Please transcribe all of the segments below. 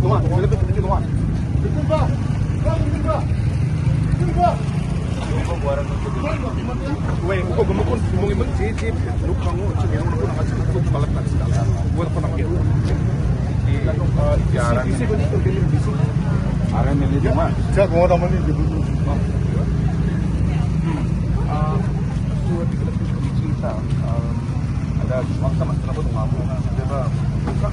동안 벨레베 동안 Weh, kok gemukun ngomongin menjiji lu kamu cengeng lu nak kasih aku balap tak segala. Gua pun nak gitu. Di arah ini arah ini cuma saya gua dah mandi di bulu. Dua tiga lebih cerita ada waktu mas kenapa tuh ngamu dia buka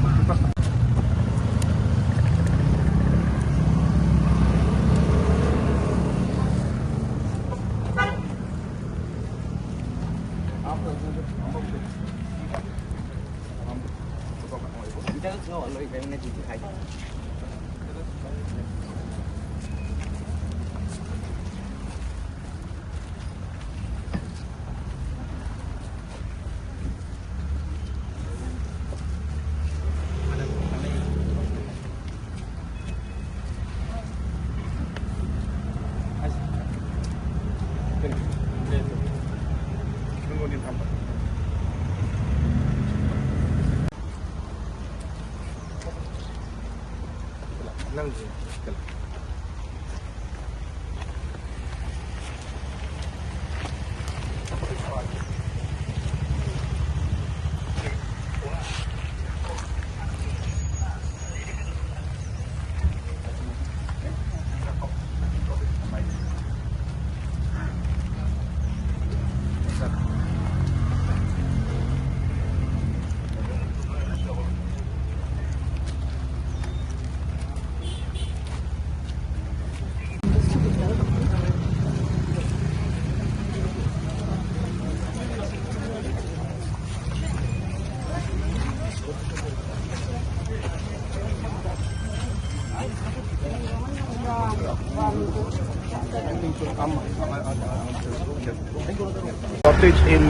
shortage in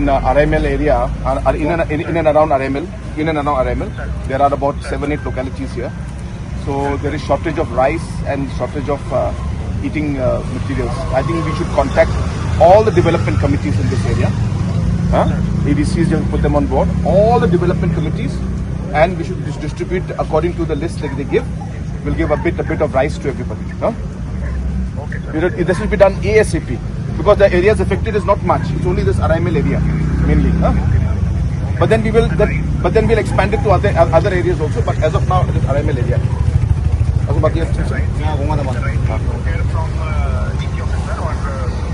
RML area, in and around RML, there are about 7-8 localities here. So there is shortage of rice and shortage of eating materials. I think we should contact all the development committees in this area. ABCs, just put them on board. All the development committees, and we should distribute according to the list that they give. We'll give a bit of rice to everybody. Okay. This will be done ASAP because the areas affected is not much. It's only this RML area mainly. But then we'll expand it to other areas also. But as of now, it is RML area.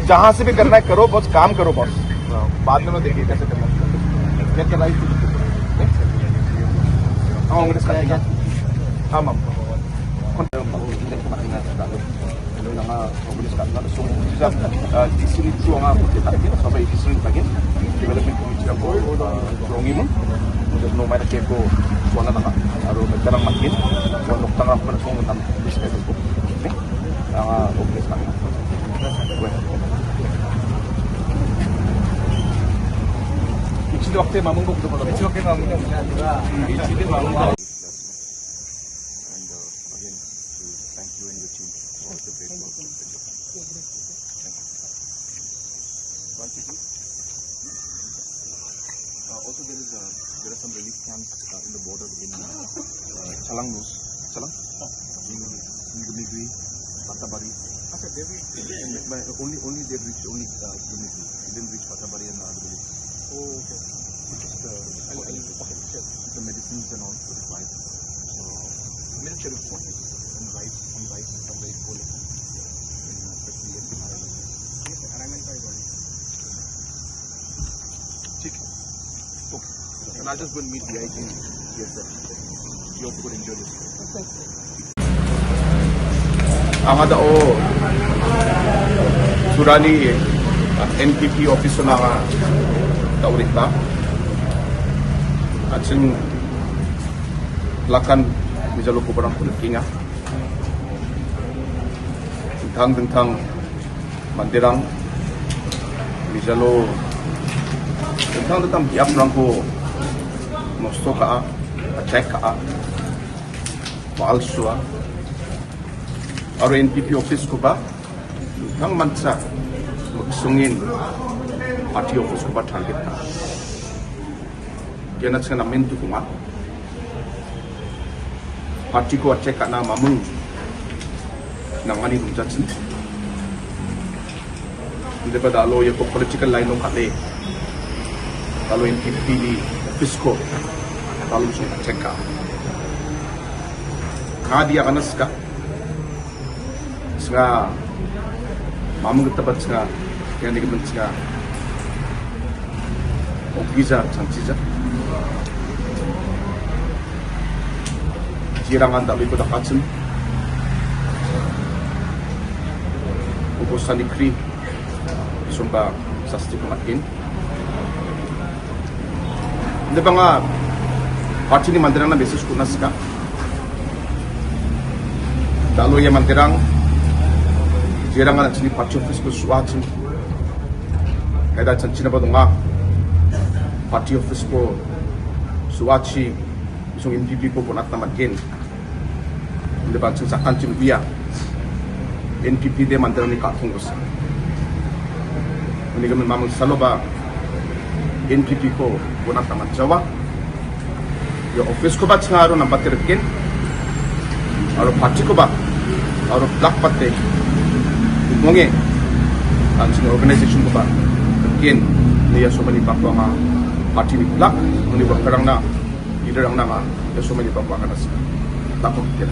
जहाँ से भी करना है करो, बस काम करो boss. बाद में मैं देखिए कैसे करना है. Get the right to do. हाँ ma'am. Di sini juga sampai di sini lagi development committee aku rongi mo just no matter keko wala na aro nagkarang makin so nokta nga pa so nang business ko okay sa 이치도 waktu mamungkok dulu 이치 waktu mamungkok 이치도 mamungkok. Also, there are some relief camps in the border in Chalang, in Gumigui, Patabari. Only they reached Gumigui. They didn't reach Patabari and Adubili. Oh, okay. The medicines and all required. So, military forces and rice and some very cool, especially in Ireland. And I'll just go and meet the IG here, sir. You also could enjoy this. Amada Surani NPP officer na taurit ba? At sin lakan bijalo ko parang pulitinga. Tang mandirang bijalo tang biap nangko nosto ka, attack ka, maalsua. Aro NPP office ko ba? Nang mansa, magsungin, party office ko ba target ka? Kaya natin namin ito kuma. party ko cek na mamung nangani rumjatsin. Hindi pa dalo yung political line ng kate. Dalo yung NPP office ko. Dalo yung cek ka. Nga diya kanas ka. Nga mamung katapat nga kaya nagiging nga Oggiza 장치자 지랑한 달리보다 같은 ubusan ni Kri sumba sa stick matin. Hindi ba nga party ni mandirang na beses kunas ka dalo ya mandirang jirangan at sini party office ko suwatin kaya dahil sina ba nga party office ko suwachi isang MPP ko punat na magkin hindi ba sa kantin biya NPP de mandirang ni katong gusto hindi kami mamang salo ba NPP ko punat na magjawa yung office ko ba sa araw ng batirkin araw party ko ba araw black pate mungkin ang sini organization ko ba magkin niya sumanipak ko nga party ni black, muni ba karang na leader ang nama, ya so many pagwakanas. Tapos kira.